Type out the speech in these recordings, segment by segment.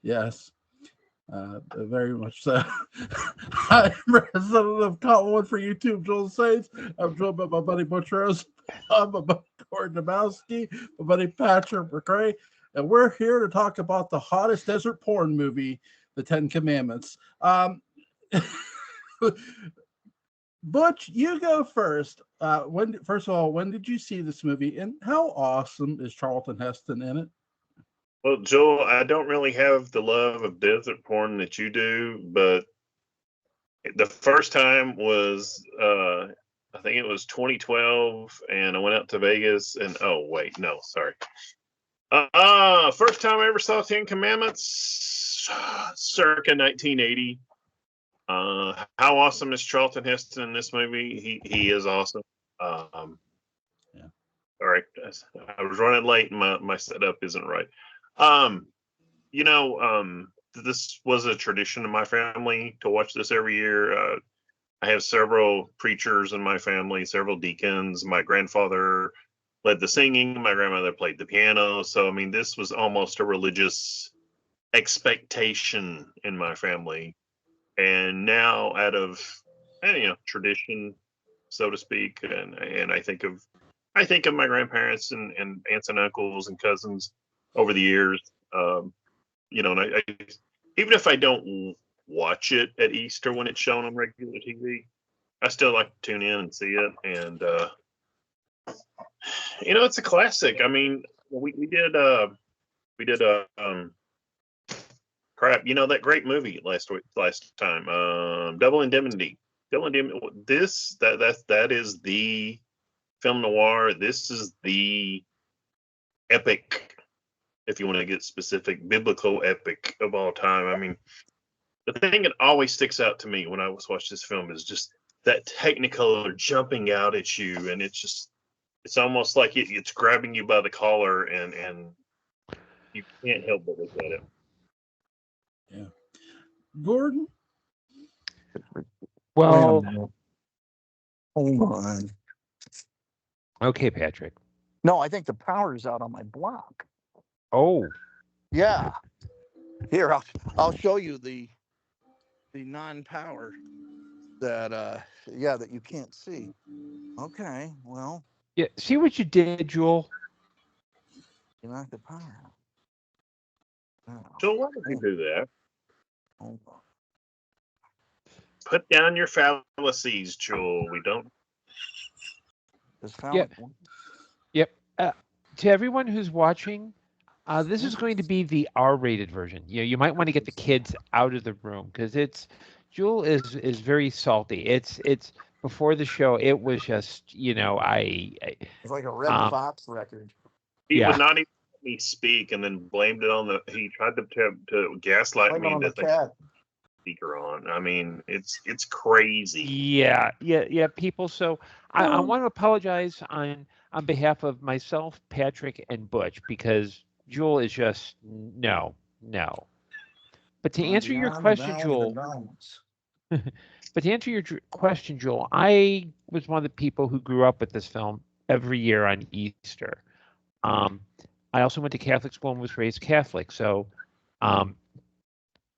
Yes. Very much so. I'm Representative Colin for YouTube, Joel Saints. I'm joined by my buddy Butch Rosenbalm, my buddy Dymowski, my buddy Patrick McCray, and we're here to talk about the hottest desert porn movie, The Ten Commandments. Butch, you go first. First of all, when did you see this movie, and how awesome is Charlton Heston in it? Well, Joel, I don't really have the love of desert porn that you do, but the first time was I think it was 2012, and I went out to Vegas, and oh wait, no, sorry. First time I ever saw Ten Commandments, circa 1980. How awesome is Charlton Heston in this movie? He is awesome. Yeah. All right, I was running late, and my setup isn't right. Um, this was a tradition in my family to watch this every year. I have several preachers in my family, several deacons. My grandfather led the singing. My grandmother played the piano. So, I mean, this was almost a religious expectation in my family. And now, out of tradition, so to speak, and I think of my grandparents and aunts and uncles and cousins over the years. And I even if I don't watch it at Easter when it's shown on regular TV, I still like to tune in and see it. And it's a classic. I mean, we did that great movie last time, Double Indemnity. That is the film noir. This is the epic, if you want to get specific, biblical epic of all time. I mean, the thing that always sticks out to me when I was watching this film is just that Technicolor jumping out at you, and it's almost like it's grabbing you by the collar, and you can't help but look at it. Yeah. Gordon? Well, hold on. Okay, Patrick. No, I think the power's out on my block. Oh. Yeah. Here, I'll show you the non-power that you can't see. Okay, well. Yeah, see what you did, Joel? You knocked the power out. Oh. So why did you do that? Hold on. Put down your fallacies, Joel. We don't. Yep. To everyone who's watching, this is going to be the R-rated version. You might want to get the kids out of the room because Jewel is very salty. It's before the show. It was just it's like a Red Fox record. He would not even let me speak, and then blamed it on he tried to gaslight me that the speaker on. I mean, it's crazy. Yeah, people. So I want to apologize on behalf of myself, Patrick, and Butch because Jewel is just no. But to answer your question, Jewel. But to answer your question, Joel, I was one of the people who grew up with this film every year on Easter. I also went to Catholic school and was raised Catholic, so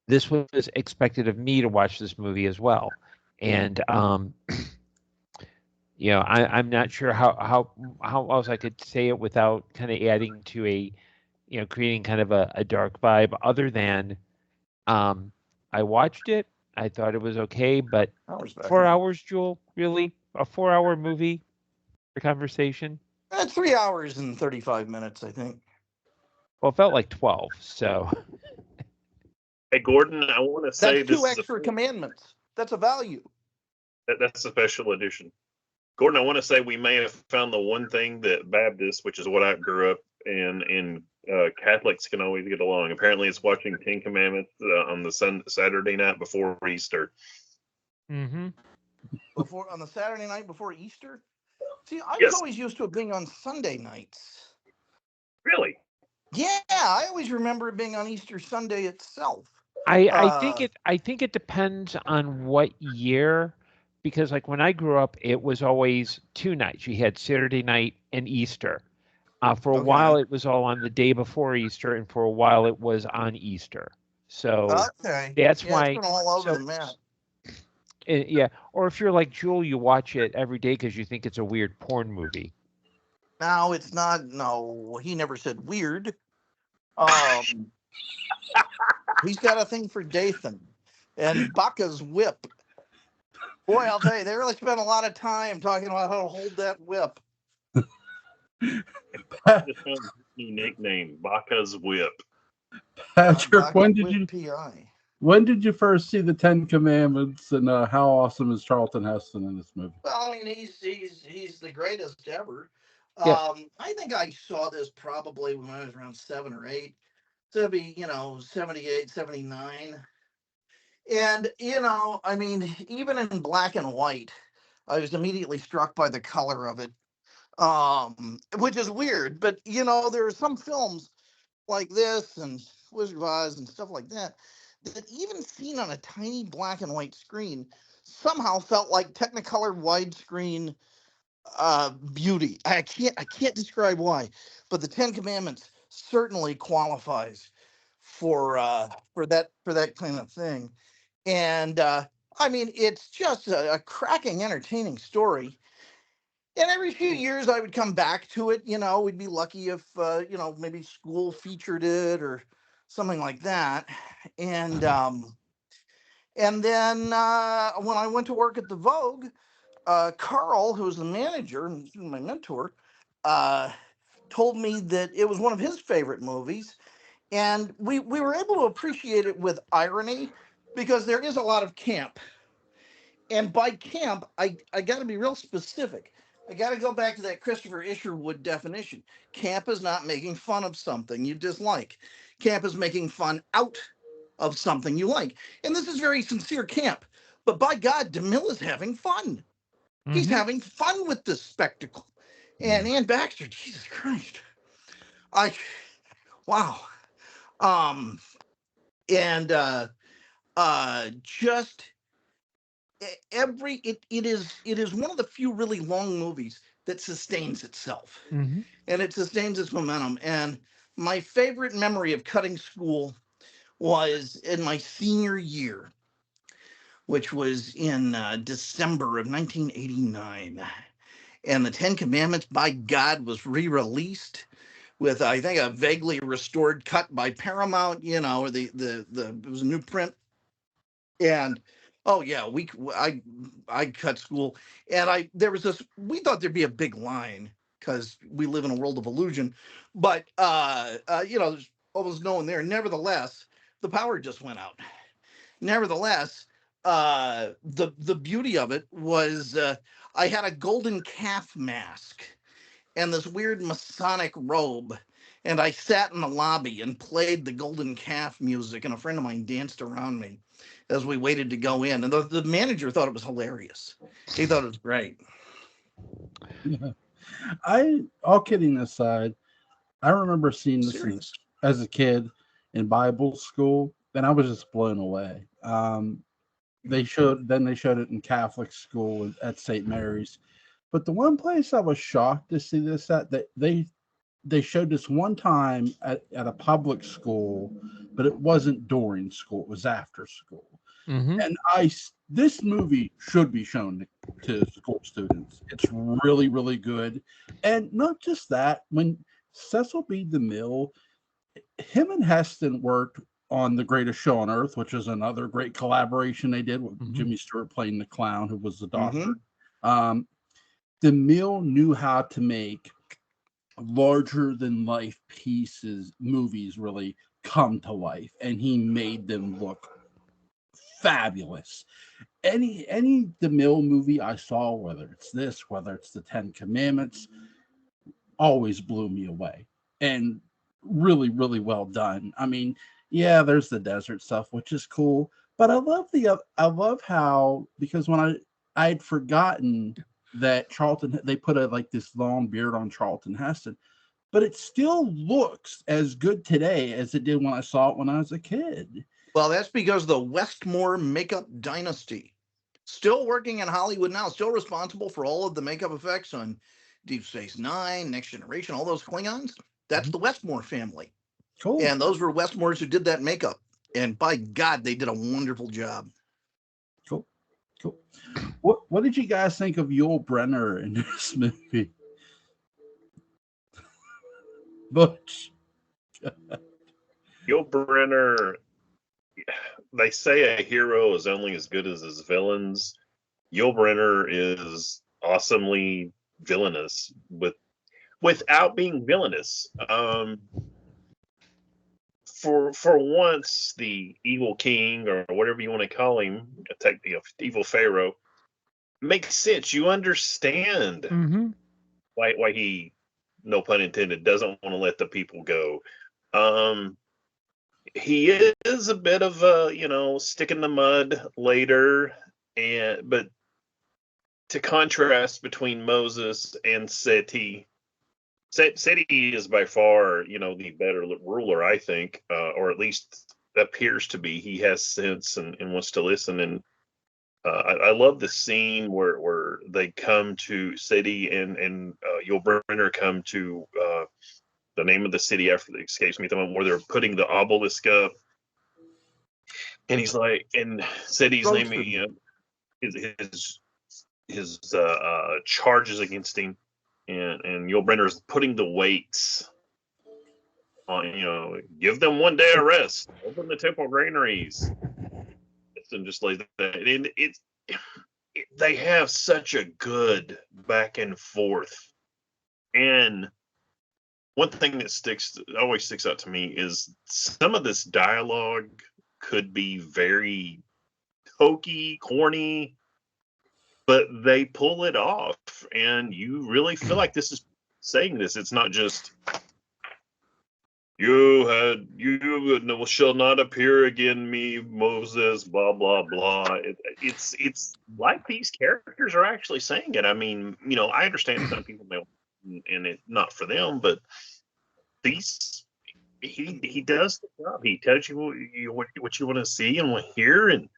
this was expected of me to watch this movie as well. And I'm not sure how else I could say it without kind of adding to creating kind of a dark vibe. Other than I watched it. I thought it was okay, but 4 hours, Joel, really? A 4-hour movie for conversation? 3 hours and 35 minutes, I think. Well, it felt like 12, so. Hey, Gordon, I want to say that's two extra commandments. That's a value. That's a special edition. Gordon, I want to say we may have found the one thing that Baptists, which is what I grew up in, Catholics can always get along. Apparently, it's watching Ten Commandments on the Saturday night before Easter. Mm-hmm. On the Saturday night before Easter? See, I was always used to it being on Sunday nights. Really? Yeah, I always remember it being on Easter Sunday itself. I think it depends on what year, because like when I grew up, it was always 2 nights. You had Saturday night and Easter. For a while, it was all on the day before Easter, and for a while, it was on Easter. So Okay. that's Yeah, it's why. been all over So the map. yeah, or if you're like Jewel, you watch it every day because you think it's a weird porn movie. Now it's not. No, he never said weird. Um, he's got a thing for Dathan and Baccha's whip. Boy, I'll tell you, they really spent a lot of time talking about how to hold that whip. Just found a new nickname, Baca's Whip. Patrick, Baccha's whip PI. when did you first see the Ten Commandments, and how awesome is Charlton Heston in this movie? Well, I mean, he's the greatest ever. Yeah. I think I saw this probably when I was around 7 or 8. So it'd be, 78, 79. And, I mean, even in black and white, I was immediately struck by the color of it, which is weird. But, there are some films like this and Wizard of Oz and stuff like that that even seen on a tiny black and white screen somehow felt like Technicolor widescreen beauty. I can't describe why, but the Ten Commandments certainly qualifies for that kind of thing. And I mean, it's just a cracking, entertaining story. And every few years, I would come back to it. We'd be lucky if maybe school featured it or something like that. And then when I went to work at the Vogue, Carl, who was the manager and my mentor, uh, told me that it was one of his favorite movies, and we were able to appreciate it with irony because there is a lot of camp. And by camp, I got to be real specific. I got to go back to that Christopher Isherwood definition. Camp is not making fun of something you dislike. Camp is making fun out of something you like. And this is very sincere camp. But by God, DeMille is having fun. He's having fun with this spectacle. And Ann Baxter, Jesus Christ. Wow. Um, and just it is one of the few really long movies that sustains itself. Mm-hmm. And it sustains its momentum. And my favorite memory of cutting school was in my senior year, which was in December of 1989. And the Ten Commandments, by God, was re-released with, I think, a vaguely restored cut by Paramount, or it was a new print. And oh yeah, I cut school, and there was this. We thought there'd be a big line because we live in a world of illusion, but there's almost no one there. Nevertheless, the power just went out. Nevertheless, the beauty of it was I had a golden calf mask and this weird Masonic robe. And I sat in the lobby and played the golden calf music, and a friend of mine danced around me as we waited to go in. And the manager thought it was hilarious. He thought it was great. All kidding aside, I remember seeing this Serious. as a kid in Bible school, and I was just blown away. They showed it in Catholic school at St. Mary's, but the one place I was shocked to see this at, that they showed this one time at a public school, but it wasn't during school; it was after school. And this movie should be shown to school students. It's really, really good. And not just that, when Cecil B. DeMille, him and Heston worked on The Greatest Show on Earth, which is another great collaboration they did with Jimmy Stewart playing the clown who was the doctor. DeMille knew how to make larger than life movies really come to life, and he made them look fabulous. Any DeMille movie I saw, whether it's this, whether it's the Ten Commandments, always blew me away, and really, really well done. I mean, yeah, there's the desert stuff, which is cool, but I love how, because when I'd forgotten that they put this long beard on Charlton Heston, but it still looks as good today as it did when I saw it when I was a kid. Well, that's because the Westmore makeup dynasty, still working in Hollywood now, still responsible for all of the makeup effects on Deep Space Nine, Next Generation, all those Klingons. That's the Westmore family. Cool. And those were Westmores who did that makeup. And by God, they did a wonderful job. Cool. What did you guys think of Yul Brynner in this movie? Butch. Yul Brynner, they say a hero is only as good as his villains. Yul Brynner is awesomely villainous without being villainous. For once, the evil king, or whatever you want to call him, evil pharaoh, makes sense. You understand why he, no pun intended, doesn't want to let the people go. He is a bit of a, stick in the mud later, but to contrast between Moses and Seti, Seti is by far, the better ruler, I think, or at least appears to be. He has sense and wants to listen. And I love the scene where they come to Seti and Yul Brynner come to the name of the city after it escapes me, the one where they're putting the obelisk up. And he's like, and Seti's naming his charges against him. And Yul Brynner is putting the weights on, give them 1 day of rest, open the temple granaries, and just like that. And they have such a good back and forth. And one thing that always sticks out to me is some of this dialogue could be very hokey, corny, but they pull it off, and you really feel like this is saying this. It's not just you shall not appear again, me Moses, blah blah blah. It's like these characters are actually saying it. I mean, I understand some people may, and it's not for them, but he does the job. He tells you what you want to see and want to hear, and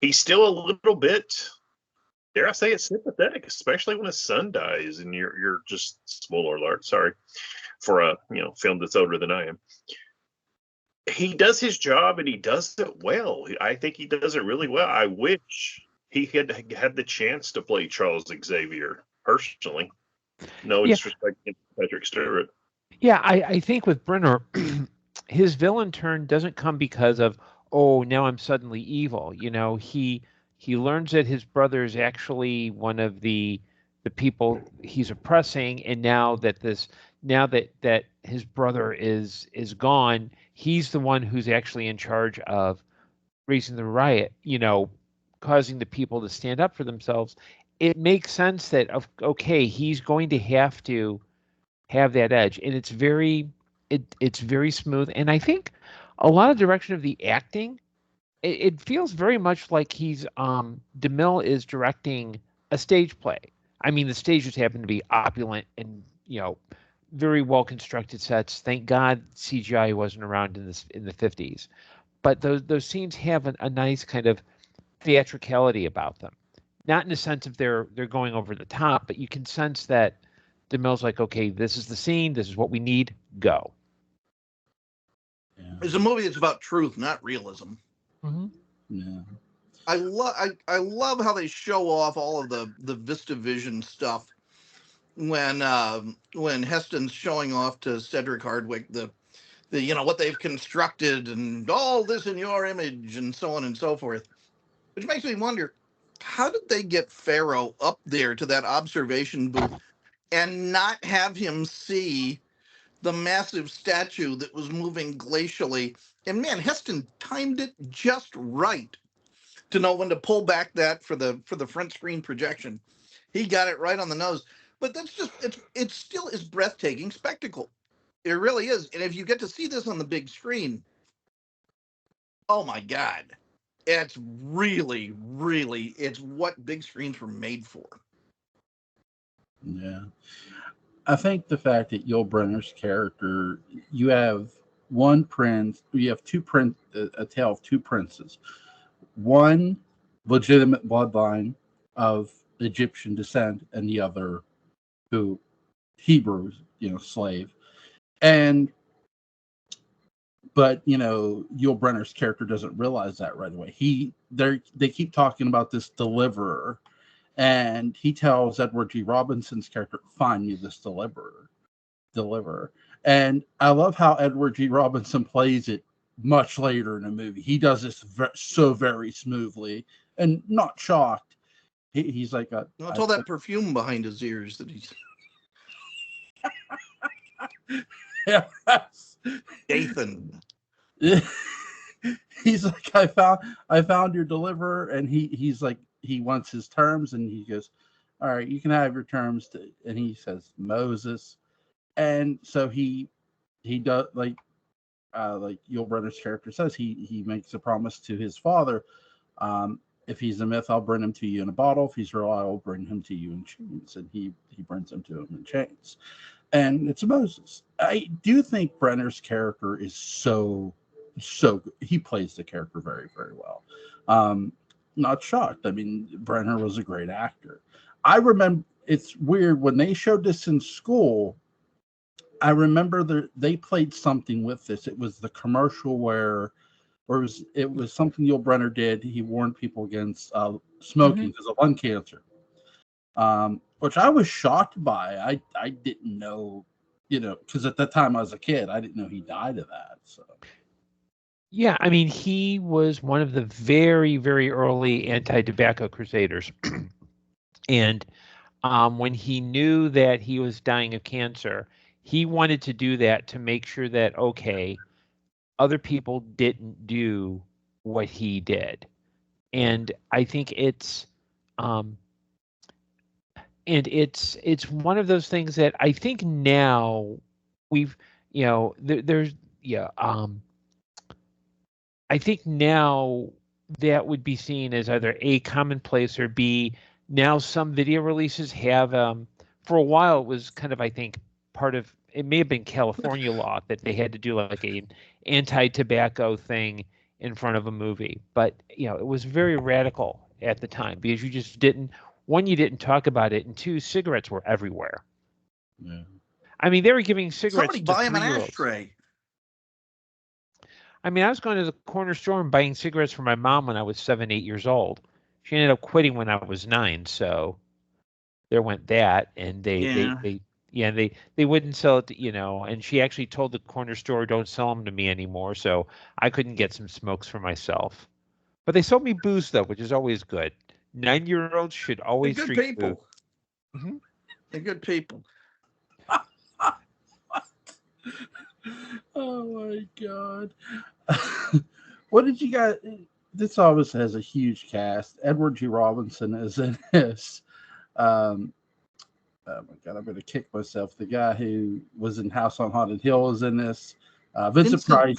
he's still a little bit, dare I say it, sympathetic, especially when his son dies, and you're just, spoiler alert, sorry, for a film that's older than I am. He does his job, and he does it well. I think he does it really well. I wish he had the chance to play Charles Xavier personally. No disrespect to Patrick Stewart. Yeah, I think with Brynner, his villain turn doesn't come because of, oh, now I'm suddenly evil. He learns that his brother is actually one of the people he's oppressing, and now that his brother is gone, he's the one who's actually in charge of raising the riot, causing the people to stand up for themselves. It makes sense that okay, he's going to have to have that edge, and it's very smooth. And I think a lot of direction of the acting, it feels very much like he's DeMille is directing a stage play. I mean, the stages happen to be opulent and very well constructed sets. Thank God CGI wasn't around in the 50s, but those scenes have a nice kind of theatricality about them. Not in the sense of they're going over the top, but you can sense that DeMille's like, okay, this is the scene, this is what we need, go. Yeah. It's a movie that's about truth, not realism. Mm-hmm. Yeah. I love how they show off all of the VistaVision stuff when Heston's showing off to Cedric Hardwicke the what they've constructed and all this in your image and so on and so forth, which makes me wonder, how did they get Pharaoh up there to that observation booth and not have him see the massive statue that was moving glacially? And man, Heston timed it just right to know when to pull back that for the front screen projection. He got it right on the nose. But that's just, it still is breathtaking spectacle. It really is. And if you get to see this on the big screen, oh my God, it's really, really, it's what big screens were made for. Yeah. I think the fact that Yul Brynner's character, you have one prince, you have a tale of two princes. One legitimate bloodline of Egyptian descent, and the other Hebrew, slave. But but Yul Brynner's character doesn't realize that right away. They keep talking about this deliverer, and he tells Edward G. Robinson's character, "Find me this deliverer." And I love how Edward G. Robinson plays it much later in the movie. He does this so very smoothly and not shocked. He's like, it's all that perfume behind his ears that he's. Yes. Dathan. He's like, I found your deliverer, and he's like, he wants his terms, and he goes, "All right, you can have your terms." And he says, "Moses," and so he does like Yul Brynner's character says, he makes a promise to his father. If he's a myth, I'll bring him to you in a bottle. If he's real, I'll bring him to you in chains. And he brings him to him in chains. And it's Moses. I do think Brenner's character is so good. He plays the character very, very well. Not shocked. I mean, Brenner was a great actor. I remember, it's weird, when they showed this in school, I remember they played something with this. It was the commercial where, or it was something Yul Brynner did. He warned people against smoking because of lung cancer, which I was shocked by. I didn't know, because at that time I was a kid. I didn't know he died of that. So. Yeah, I mean, he was one of the very, very early anti-tobacco crusaders. And when he knew that he was dying of cancer, he wanted to do that to make sure that, okay, other people didn't do what he did. And I think it's one of those things that I think now we've, there's, I think now that would be seen as either A, commonplace, or B, now some video releases have, for a while it was kind of, I think, part of, it may have been California law that they had to do like an anti-tobacco thing in front of a movie. But, it was very radical at the time because you just didn't, one, you didn't talk about it, and two, cigarettes were everywhere. Yeah. I mean, they were giving cigarettes Somebody to buy him an 3-year-olds. ashtray. I mean, I was going to the corner store and buying cigarettes for my mom when I was 7, 8 years old. She ended up quitting when I was 9, so there went that. And they wouldn't sell it, and she actually told the corner store, "Don't sell them to me anymore," so I couldn't get some smokes for myself. But they sold me booze, though, which is always good. 9-year-olds should always They're good drink booze. people. Mm-hmm. They're good people. Oh my God. What did you guys, this always has a huge cast. Edward G. Robinson is in this. Oh my God, I'm going to kick myself. The guy who was in House on Haunted Hill is in this. Vincent Price.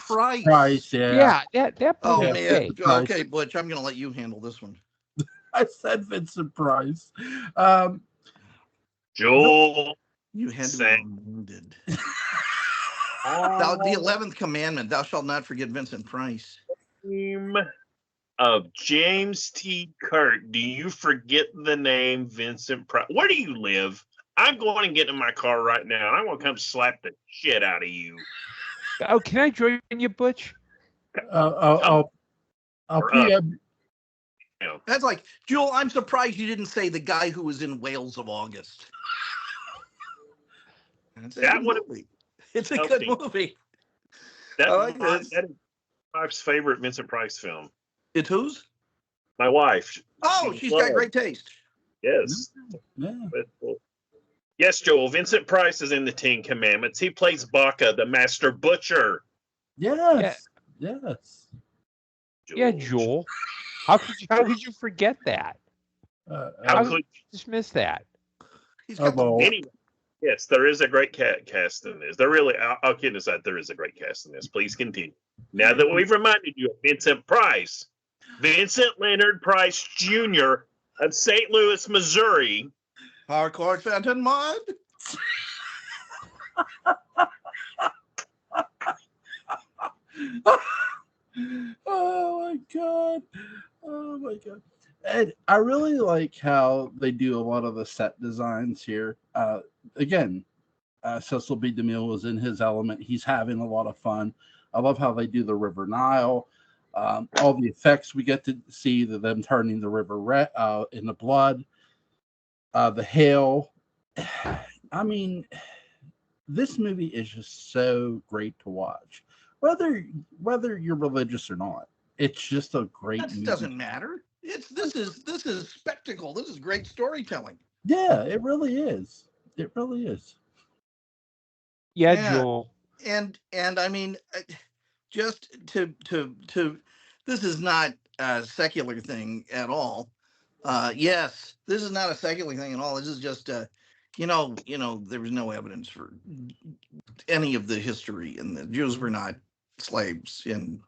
Yeah, that Oh, Yeah, man. Price. Okay, Butch, I'm going to let you handle this one. I said Vincent Price. Joel. You had to Say- be reminded. The 11th commandment, thou shalt not forget Vincent Price. Name of James T. Kirk. Do you forget the name Vincent Price? Where do you live? I'm going to get in my car right now. I'm going to come slap the shit out of you. Oh, can I join you, Butch? I'll PM. That's like, Jewel, I'm surprised you didn't say the guy who was in Whales of August. It's a good movie. It's a good movie. I like this. That is my wife's favorite Vincent Price film. It's whose? My wife. Oh, she's got great taste. Yes. Yeah. Yes, Joel. Vincent Price is in the 10 Commandments. He plays Baca, the master butcher. Yes. Yes. Yeah, Joel. How could you forget that? How could you dismiss that? He's got anyway, yes, there is a great cast in this. I'll kid aside, there is a great cast in this. Please continue. Now that we've reminded you of Vincent Price, Vincent Leonard Price Jr. of St. Louis, Missouri. Harcourt Fenton Mud. Oh my God. Oh my God. And I really like how they do a lot of the set designs here. Again, Cecil B. DeMille was in his element. He's having a lot of fun. I love how they do the River Nile. All the effects we get to see, them turning the river red into blood, the hail. I mean, this movie is just so great to watch, whether you're religious or not. It's just a great That movie. doesn't matter. This is spectacle. This is great storytelling. Yeah, it really is. It really is. Yeah, Yeah. Joel. And I mean, just to this is not a secular thing at all. Yes, this is not a secular thing at all. This is just there was no evidence for any of the history, and the Jews were not slaves in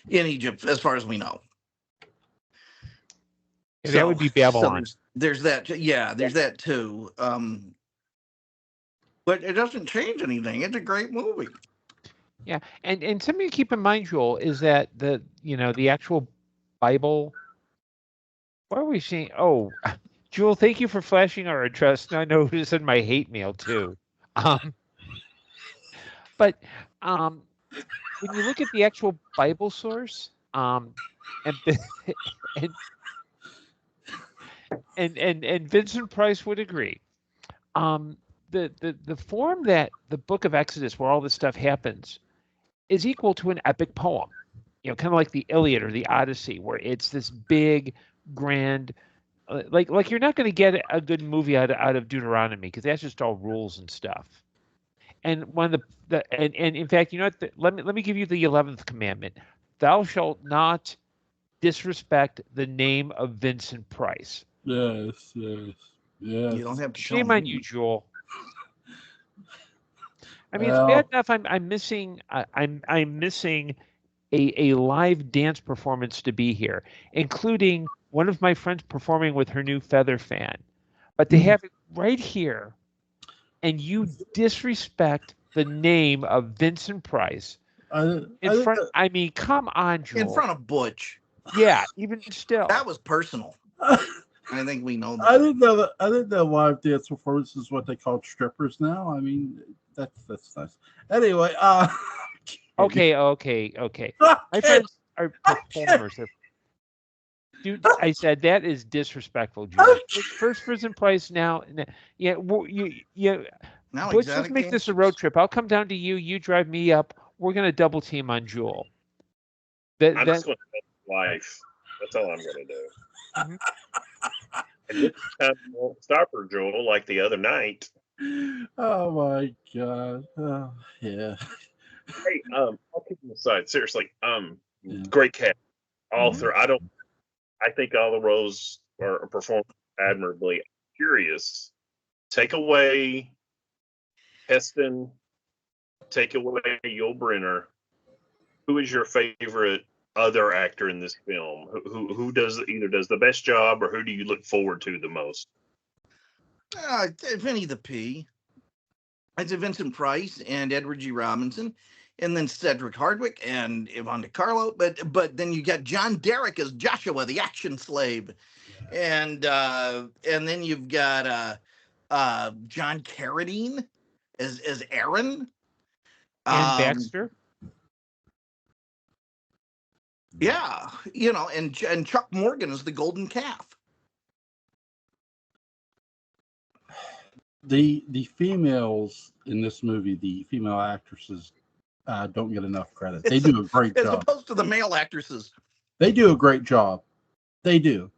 Egypt, as far as we know. Yeah, that would be Babylon. So there's that. Yeah, there's that too. But it doesn't change anything. It's a great movie. Yeah, and something to keep in mind, Joel, is that the actual Bible. What are we seeing? Oh, Joel, thank you for flashing our address. Now I know who's in my hate mail too. But when you look at the actual Bible source, and and Vincent Price would agree. The form that the Book of Exodus, where all this stuff happens, is equal to an epic poem. Kind of like the Iliad or the Odyssey, where it's this big, grand, like you're not going to get a good movie out of Deuteronomy, because that's just all rules and stuff. And one of and in fact, you know what? Let me give you the 11th commandment: Thou shalt not disrespect the name of Vincent Price. Yes. You don't have to. Shame on you, Joel. I mean, it's bad enough I'm missing a live dance performance to be here, including one of my friends performing with her new feather fan. But they have it right here, and you disrespect the name of Vincent Price in front. I mean, come on, Joel. In front of Butch. Yeah, even still. That was personal. I think we know that. I didn't know live dance performance is what they call strippers now. I mean, that's nice. Anyway, Okay. My friends are performers. Dude, I said that is disrespectful, George. First Vincent Price now. Yeah, Now Butch, let's make this a road trip. I'll come down to you. You drive me up. We're gonna double team on Jewel. I'm just going to life. That's all I'm going to do. Mm-hmm. And this time won't stop her, Joel, like the other night. Oh my God! Oh, yeah. Hey, I'll keep them aside. Seriously, great cast. All through. I think all the roles are performed admirably. I'm curious. Take away Heston. Take away Yul Brynner. Who is your favorite other actor in this film? Who does the best job, or who do you look forward to the most? Vinny the P. I'd say Vincent Price and Edward G. Robinson, and then Cedric Hardwicke and Yvonne DiCarlo. But then you got John Derek as Joshua, the action slave, and then you've got John Carradine as Aaron. And Baxter. Yeah, and Chuck Morgan is the golden calf. The females in this movie, the female actresses, don't get enough credit. They do a great job. As opposed to the male actresses. They do a great job. They do.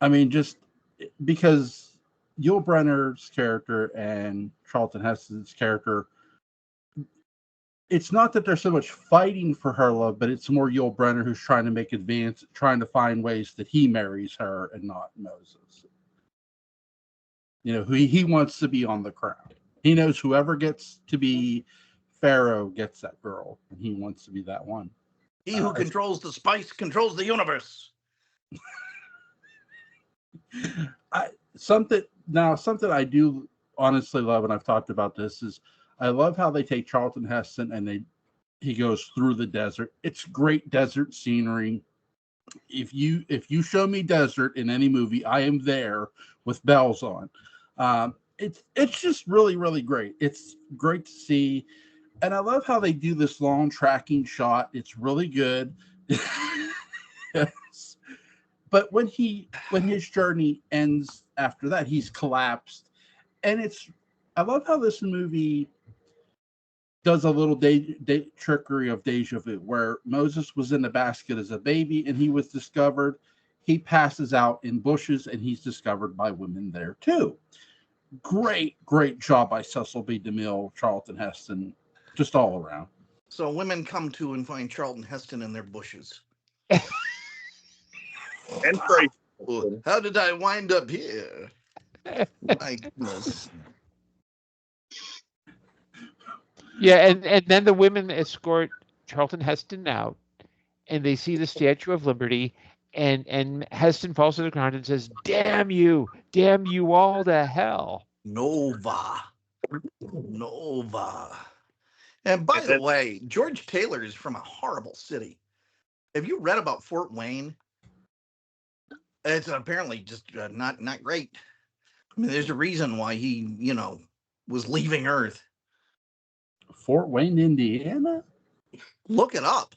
I mean, just because Yul Brynner's character and Charlton Heston's character, it's not that there's so much fighting for her love, but it's more Yul Brynner who's trying to find ways that he marries her and not Moses. He wants to be on the crown. He knows whoever gets to be Pharaoh gets that girl, and he wants to be that one. He who controls the spice controls the universe. Something I do honestly love, and I've talked about this, is I love how they take Charlton Heston and he goes through the desert. It's great desert scenery. If you show me desert in any movie, I am there with bells on. It's just really, really great. It's great to see And I love how they do this long tracking shot. It's really good. Yes. But when his journey ends after that, he's collapsed. And I love how this movie does a little trickery of deja vu, where Moses was in the basket as a baby and he was discovered. He passes out in bushes and he's discovered by women there too. Great job by Cecil B. DeMille, Charlton Heston, just all around. So women come to and find Charlton Heston in their bushes. And Tracy. How did I wind up here? My goodness. Yeah, and then the women escort Charlton Heston out, and they see the Statue of Liberty, and Heston falls to the ground and says, damn you all to hell." Nova. And by the way, George Taylor is from a horrible city. Have you read about Fort Wayne? It's apparently just not great. I mean, there's a reason why he, was leaving Earth. Fort Wayne, Indiana? Look it up.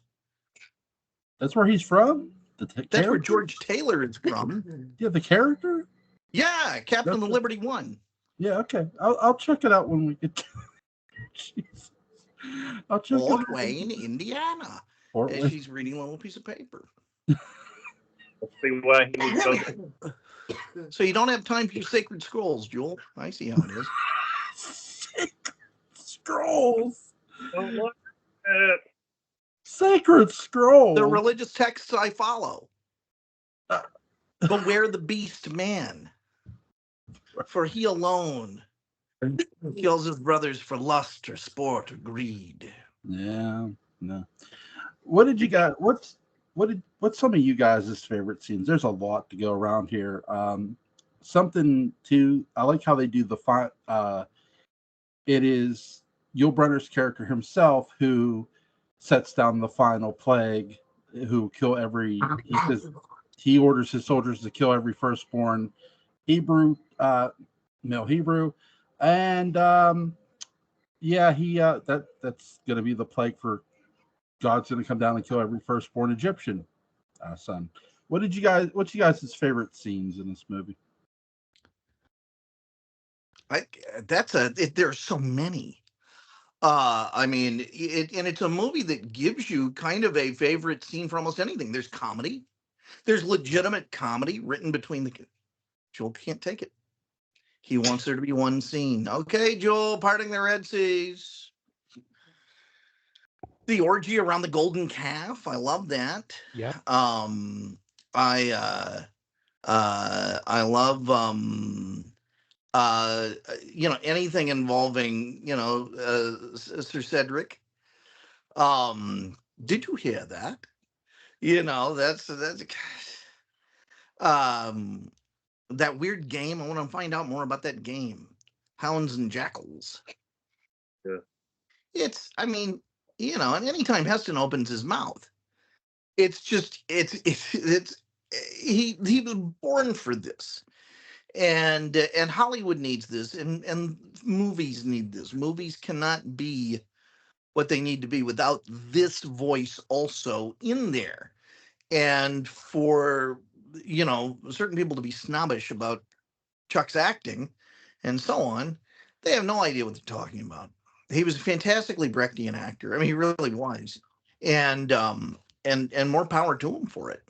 That's where he's from? That's where George Taylor is from. Yeah, the character? Yeah, Captain of the Liberty 1. Yeah, okay. I'll check it out when we get to Jesus. I'll check Fort it out. Wayne, Indiana. Fort And Wayne. she's reading a little piece of paper. Let's see why he was so. So you don't have time for your sacred scrolls, Jewel. I see how it is. Sacred scrolls. Don't look at it. Sacred scrolls. The religious texts I follow. Beware the beast man, for he alone kills his brothers for lust or sport or greed. Yeah, no. What did you guys? What's some of you guys' favorite scenes? There's a lot to go around here. Something too. I like how they do the it is Yul Brynner's character himself who sets down the final plague, who kill every. He says he orders his soldiers to kill every firstborn Hebrew, male Hebrew, and yeah, that's going to be the plague for God's going to come down and kill every firstborn Egyptian son. What's you guys' favorite scenes in this movie? There's so many. I mean, it's a movie that gives you kind of a favorite scene for almost anything. There's comedy. There's legitimate comedy written between the. Joel can't take it. He wants there to be one scene. Okay, Joel, parting the Red Seas. The orgy around the golden calf. I love that. Yeah. I love anything involving Sir Cedric. Did you hear that? That's that weird game. I want to find out more about that game, Hounds and Jackals. Yeah. And anytime Heston opens his mouth, he was born for this. And Hollywood needs this, and movies need this. Movies cannot be what they need to be without this voice also in there. And for certain people to be snobbish about Chuck's acting and so on, they have no idea what they're talking about. He was a fantastically Brechtian actor. I mean, he really was, and more power to him for it.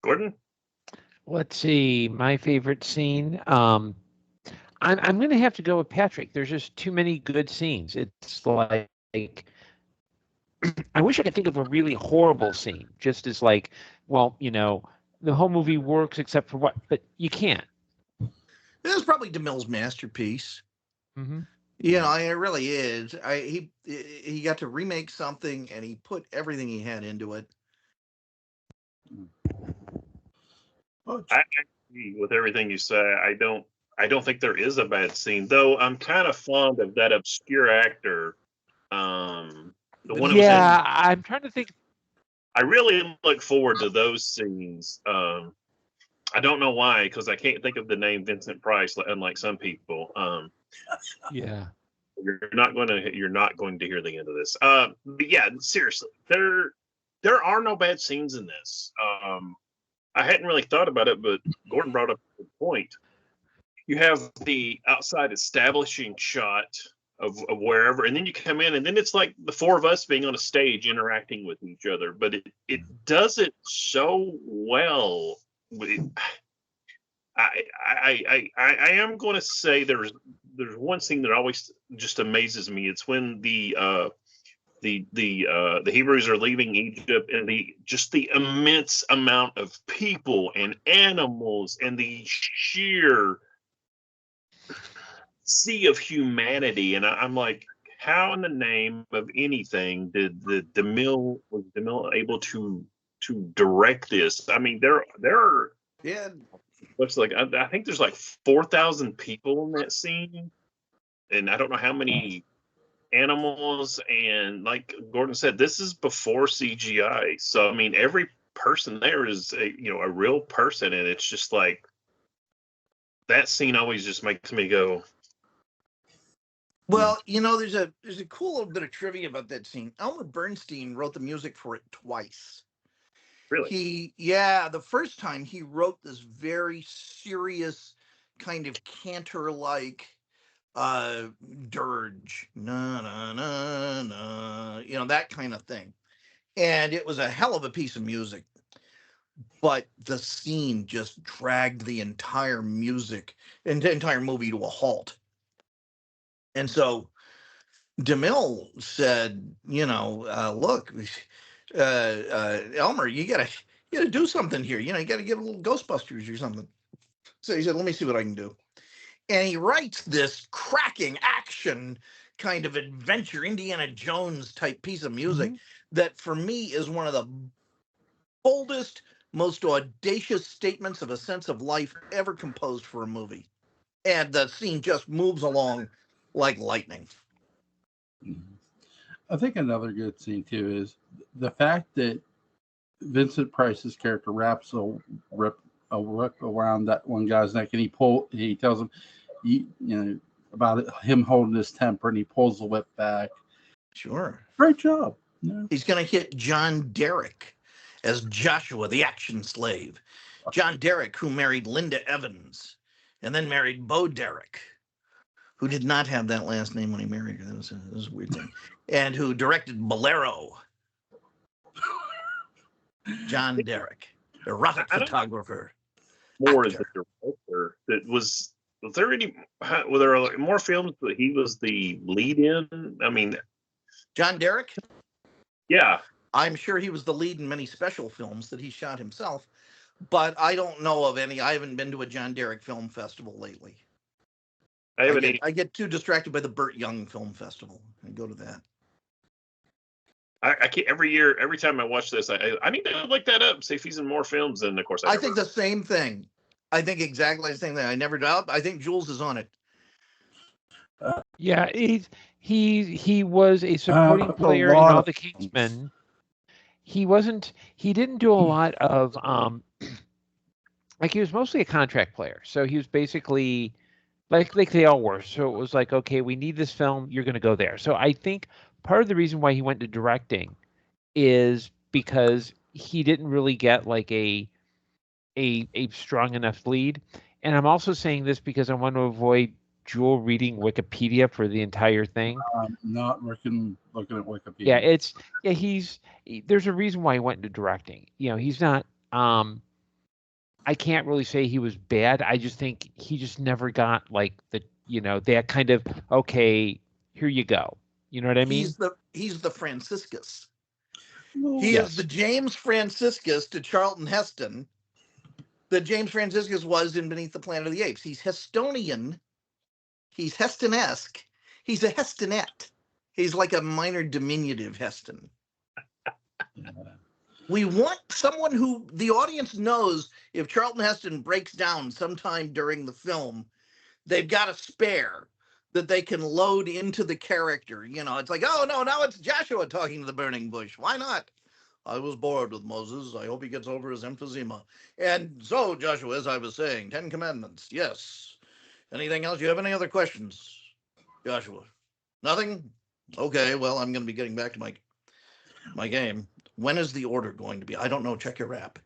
Gordon? Let's see. My favorite scene. I'm going to have to go with Patrick. There's just too many good scenes. It's like I wish I could think of a really horrible scene. Just as like, well, the whole movie works except for what, but you can't. This is probably DeMille's masterpiece. Mm-hmm. It really is. He got to remake something, and he put everything he had into it. I agree with everything you say. I don't think there is a bad scene, though. I'm kind of fond of that obscure actor. The one. Yeah, I'm trying to think. I really look forward to those scenes. I don't know why, because I can't think of the name Vincent Price, unlike some people. Yeah. You're not going to hear the end of this. But yeah, seriously, there are no bad scenes in this. I hadn't really thought about it, but Gordon brought up a good point. You have the outside establishing shot of wherever, and then you come in, and then it's like the four of us being on a stage interacting with each other. But it does it so well. I am going to say there's one scene that always just amazes me. It's when the Hebrews are leaving Egypt, and the immense amount of people and animals and the sheer sea of humanity. And I'm like, how in the name of anything was DeMille able to direct this? I mean, there are Yeah. looks like I think there's like 4,000 people in that scene, and I don't know how many animals. And like Gordon said, this is before CGI, so I mean, every person there is a real person, and it's just like that scene always just makes me go. Well, there's a cool little bit of trivia about that scene. Elmer Bernstein wrote the music for it twice. Really? The first time he wrote this very serious kind of cantor-like dirge, na na na na, that kind of thing. And it was a hell of a piece of music. But the scene just dragged the entire movie to a halt. And so DeMille said, look, Elmer, you gotta do something here. You gotta get a little Ghostbusters or something. So he said, let me see what I can do. And he writes this cracking action kind of adventure, Indiana Jones type piece of music that for me is one of the boldest, most audacious statements of a sense of life ever composed for a movie. And the scene just moves along like lightning. I think another good scene too is the fact that Vincent Price's character wraps a whip around that one guy's neck, and he tells him, about him holding his temper, and he pulls the whip back. Sure, great job. Yeah. He's going to hit John Derek as Joshua, the action slave. John Derek, who married Linda Evans, and then married Bo Derek, who did not have that last name when he married her. That was a weird thing. And who directed Bolero. John Derek, erotic photographer. More as a director. Were there more films that he was the lead in? I mean, John Derek? Yeah. I'm sure he was the lead in many special films that he shot himself, but I don't know of any. I haven't been to a John Derek Film Festival lately. I get too distracted by the Burt Young Film Festival. I go to that. I can't, every time I watch this, I need to look that up, see if he's in more films. And of course, I think the same thing. I think exactly the same thing. I never doubt. I think Jules is on it. Yeah, he was a supporting player in all the Kingsmen. He didn't do a lot of like he was mostly a contract player. So he was basically like they all were. So it was like, okay, we need this film, you're going to go there. So I think part of the reason why he went to directing is because he didn't really get like a strong enough lead. And I'm also saying this because I want to avoid Jewel reading Wikipedia for the entire thing. Not looking at Wikipedia. There's a reason why he went into directing. He's not. I can't really say he was bad. I just think he just never got like that kind of, okay, here you go. You know what I mean? He's the Franciscus. He is the James Franciscus to Charlton Heston that James Franciscus was in Beneath the Planet of the Apes. He's Hestonian. He's Hestonesque. He's a Hestonette. He's like a minor diminutive Heston. We want someone who the audience knows if Charlton Heston breaks down sometime during the film, they've got a spare that they can load into the character. It's like, oh, no, now it's Joshua talking to the burning bush. Why not? I was bored with Moses. I hope he gets over his emphysema. And so, Joshua, as I was saying, 10 Commandments. Yes. Anything else? You have any other questions? Joshua, nothing? Okay, well, I'm going to be getting back to my game. When is the order going to be? I don't know. Check your app.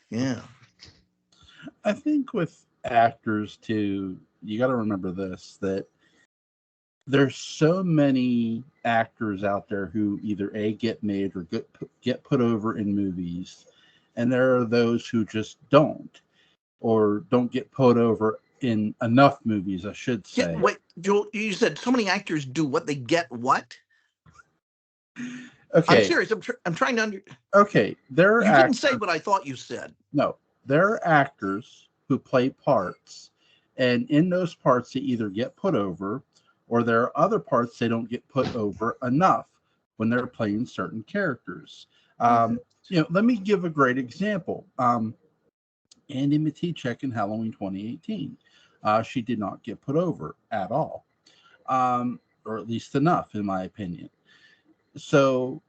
Yeah. I think with actors too, you got to remember this, that there's so many actors out there who either A, get made or get put over in movies, and there are those who just don't, or don't get put over in enough movies, I should say. Wait, Joel, you said so many actors do what? They get what? Okay. I'm serious. I'm trying to Okay, there are You didn't say what I thought you said. No, there are actors who play parts, and in those parts they either get put over, or there are other parts they don't get put over enough when they're playing certain characters. Let me give a great example. Andy Matichek in Halloween 2018. She did not get put over at all, or at least enough, in my opinion. So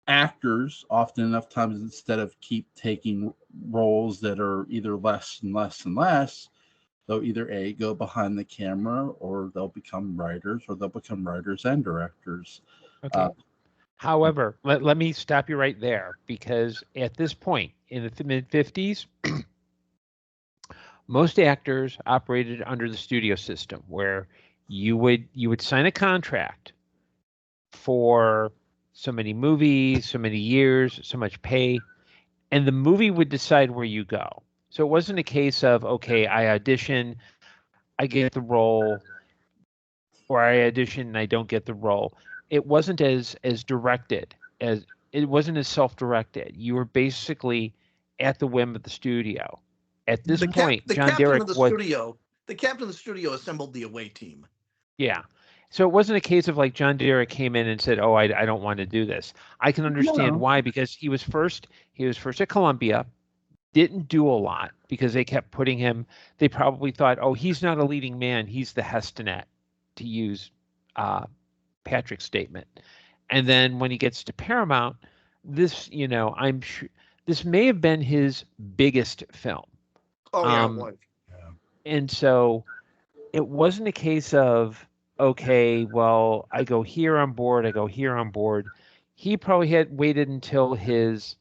actors often enough times, instead of keep taking roles that are either less and less and less, they'll either A, go behind the camera, or they'll become writers, or they'll become writers and directors. Okay. However, let me stop you right there, because at this point in the mid-50s, most actors operated under the studio system, where you would sign a contract for so many movies, so many years, so much pay, and the movie would decide where you go. So it wasn't a case of, okay, I audition, I get the role, or I audition and I don't get the role. It wasn't as directed, as it wasn't as self-directed. You were basically at the whim of the studio. At this point, John Derek was the captain of the studio assembled the away team. Yeah. So it wasn't a case of like John Derek came in and said, "Oh, I don't want to do this." I can understand why, because he was first at Columbia, didn't do a lot because they kept putting him. They probably thought, "Oh, he's not a leading man; he's the Hestenet," to use Patrick's statement. And then when he gets to Paramount, this, I'm sure this may have been his biggest film. Oh yeah, it was. And so it wasn't a case of, okay, well, I go here on board, I go here on board. He probably had waited until his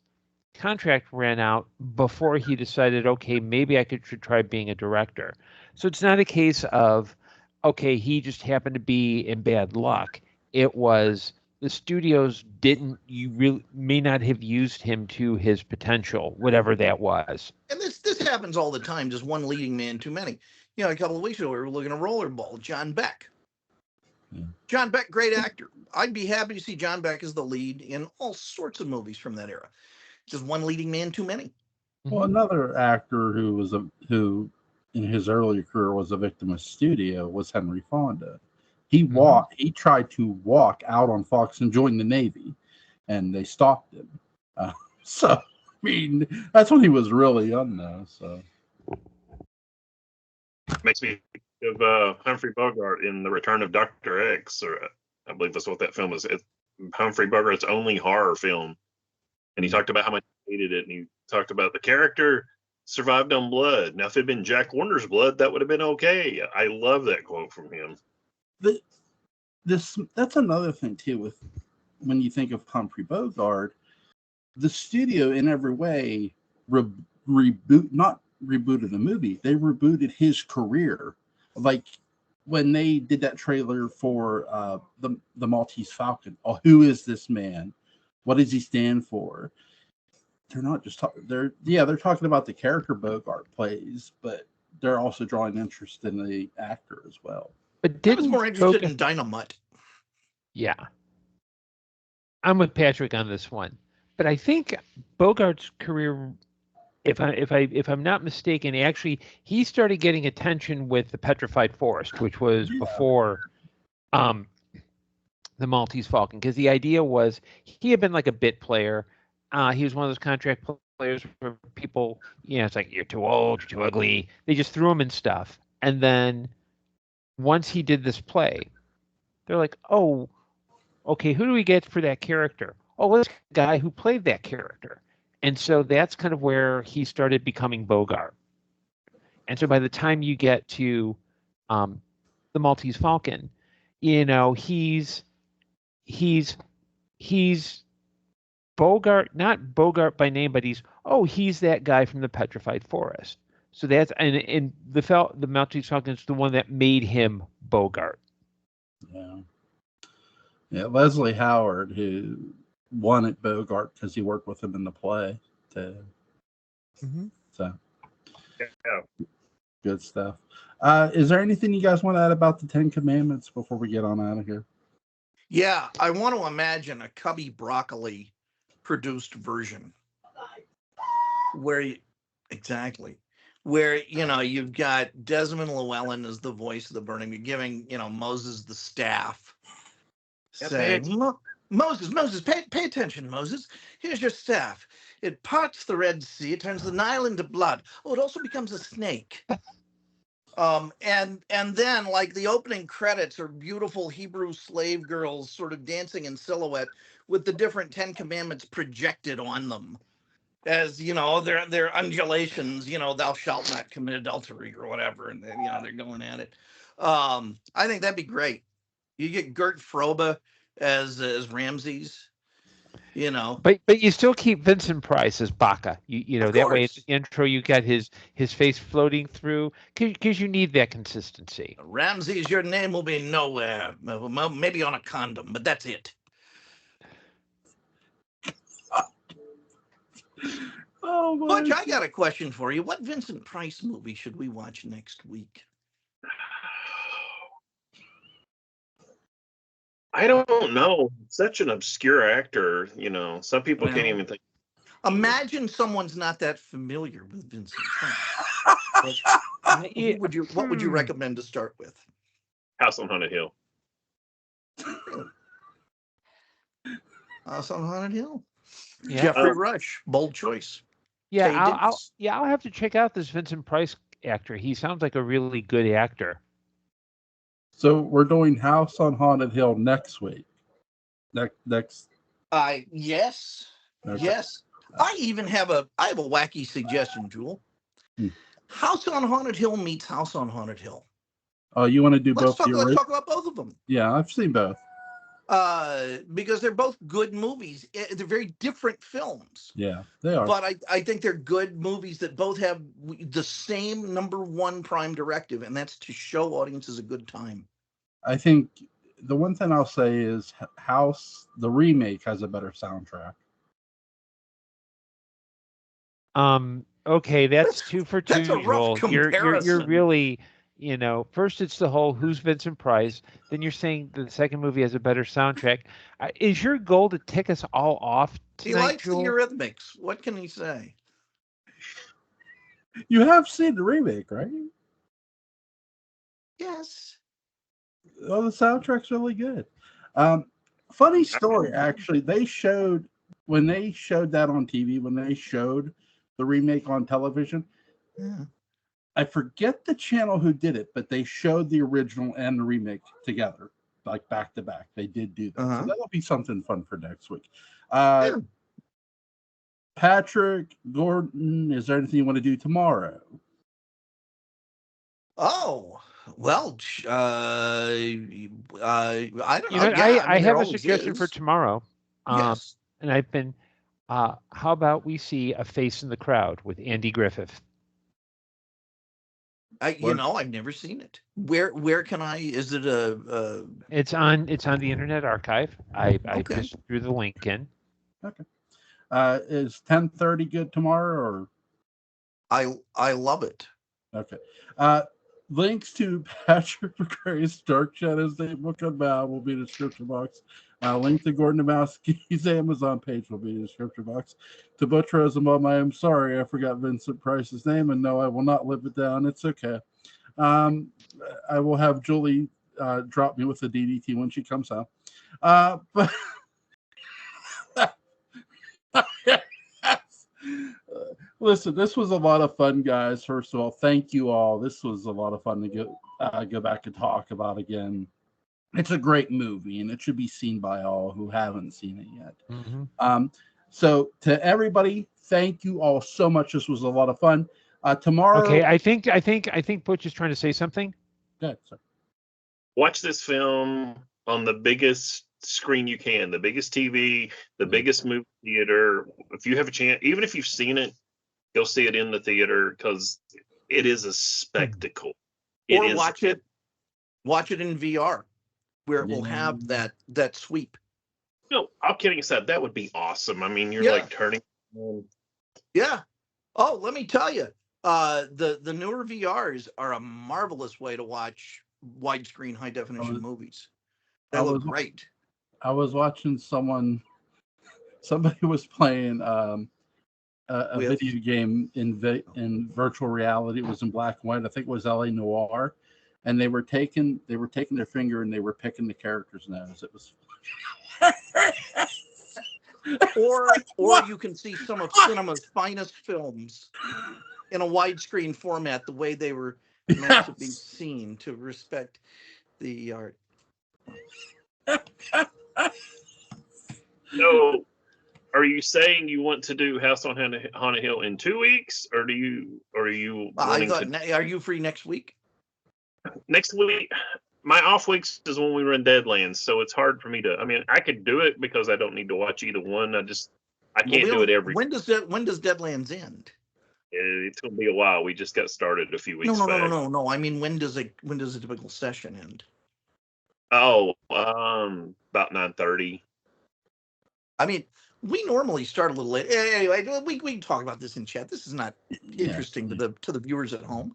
contract ran out before he decided, okay, maybe I should try being a director. So it's not a case of, okay, he just happened to be in bad luck. It was the studios may not have used him to his potential, whatever that was. And this happens all the time, just one leading man too many. A couple of weeks ago, we were looking at Rollerball, John Beck. John Beck, great actor. I'd be happy to see John Beck as the lead in all sorts of movies from that era. Just one leading man too many. Well, another actor who in his earlier career was a victim of studio was Henry Fonda. He tried to walk out on Fox and join the Navy, and they stopped him. So, I mean, that's when he was really young, though. So. Makes me think of Humphrey Bogart in The Return of Dr. X, or I believe that's what that film is. It's Humphrey Bogart's only horror film. And he talked about how much he hated it, and he talked about the character survived on blood. Now, if it had been Jack Warner's blood, that would have been okay. I love that quote from him. That's another thing, too, with when you think of Humphrey Bogart, the studio in every way not rebooted the movie, they rebooted his career. Like when they did that trailer for the Maltese Falcon, who is this man? What does he stand for? They're not just talking. They're talking about the character Bogart plays, but they're also drawing interest in the actor as well. But I was more interested in Dynamite. Yeah, I'm with Patrick on this one, but I think Bogart's career, if I'm not mistaken, actually he started getting attention with The Petrified Forest, which was before the Maltese Falcon, because the idea was he had been like a bit player. He was one of those contract players where people, it's like, you're too old, you're too ugly. They just threw him in stuff. And then once he did this play, they're like, oh, okay, who do we get for that character? Oh, let's get the guy who played that character. And so that's kind of where he started becoming Bogart. And so by the time you get to The the Maltese Falcon. He's Bogart, not Bogart by name, but he's that guy from the Petrified Forest. So that's and the Maltese Falcon is the one that made him Bogart. Yeah. Yeah, Leslie Howard, who won at Bogart because he worked with him in the play too. Mm-hmm. So Yeah. good stuff. Is there anything you guys want to add about the Ten Commandments before we get on out of here? Yeah, I want to imagine a Cubby Broccoli produced version where you've got Desmond Llewellyn as the voice of the burning. You're giving Moses the staff, saying, Moses, pay attention, Moses. Here's your staff. It parts the Red Sea. It turns the Nile into blood. Oh, it also becomes a snake. And then, like, the opening credits are beautiful Hebrew slave girls sort of dancing in silhouette with the different Ten Commandments projected on them as their undulations. Thou shalt not commit adultery or whatever, and then, they're going at it. I think that'd be great. You get Gert Frobe as Ramses. But you still keep Vincent Price as Baca. Of That way at course. the intro you got his face floating through because you need that consistency. Ramses, your name will be nowhere. Maybe on a condom, but that's it. Oh my Butch, I got a question for you. What Vincent Price movie should we watch next week? I don't know. Such an obscure actor, Some people can't even think. Imagine someone's not that familiar with Vincent Price. What would you recommend to start with? House on Haunted Hill. House on Haunted Hill. Yeah. Jeffrey Rush, bold choice. Yeah, I'll have to check out this Vincent Price actor. He sounds like a really good actor. So we're doing House on Haunted Hill next week. Next. Yes. Okay. Yes. I have a wacky suggestion, Jewel. House on Haunted Hill meets House on Haunted Hill. Oh, you want to do Let's both? talk about both of them. Yeah, I've seen both. Because they're both good movies. They're very different films. Yeah, they are. But I think they're good movies that both have the same number one prime directive, and that's to show audiences a good time. I think the one thing I'll say is House, the remake, has a better soundtrack. Okay, that's 2 for 2. That's a rough comparison. You're really, first it's the whole who's Vincent Price, then you're saying the second movie has a better soundtrack. Is your goal to tick us all off tonight, He likes Jewel? the Eurythmics. What can he say? You have seen the remake, right? Yes. Oh, the soundtrack's really good. Funny story, actually. When they showed that on TV, when they showed the remake on television, I forget the channel who did it, but they showed the original and the remake together, like back to back. They did do that. So that'll be something fun for next week. Patrick, Gordon, is there anything you want to do tomorrow? Oh, well, I don't know. I have a suggestion for tomorrow. Yes. And I've been, how about we see A Face in the Crowd with Andy Griffith? I've never seen it. Where can I? Is it It's on the Internet Archive. I just threw the link in. Okay. Is 10:30 good tomorrow? Or I love it. Okay. Links to Patrick McCray's Dark Shadows Day book unbound will be in the description box. Link to Gordon Dymowski's Amazon page will be in the description box. To Butch Rosenbalm, I am sorry I forgot Vincent Price's name, and no, I will not live it down. It's okay. I will have Julie drop me with the DDT when she comes out. But listen, this was a lot of fun, guys. First of all, thank you all. This was a lot of fun to go back and talk about again. It's a great movie, and it should be seen by all who haven't seen it yet. Mm-hmm. So to everybody, thank you all so much. This was a lot of fun. Tomorrow. Okay, I think Butch is trying to say something. Good. Sorry. watch this film on the biggest screen you can, the biggest TV, the biggest movie theater. If you have a chance, even if you've seen it, go see it in the theater because it is a spectacle. Or watch it in VR, where it will Yeah. have that sweep. No, all kidding aside, that would be awesome. I mean, you're Yeah. like turning. Yeah. Oh, let me tell you, the newer VRs are a marvelous way to watch widescreen high definition movies. They look great. I was watching somebody was playing a video game in virtual reality. It was in black and white. I think it was LA Noire, and they were taking their finger and they were picking the character's nose. It was. Or you can see some of cinema's finest films in a widescreen format, the way they were meant to be seen, to respect the art. So, are you saying you want to do House on Haunted Hill in 2 weeks, or are you? Are you free next week? Next week, my off weeks is when we run Deadlands, so it's hard for me to. I mean, I could do it because I don't need to watch either one. I can't do it every. When does Deadlands end? It's gonna be a while. We just got started a few weeks back. No. I mean, when does a typical session end? Oh, about 9:30. I mean, we normally start a little late. Anyway, we can talk about this in chat. This is not interesting to the viewers at home.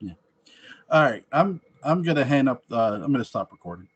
Yeah. All right. I'm gonna hang up. I'm gonna stop recording.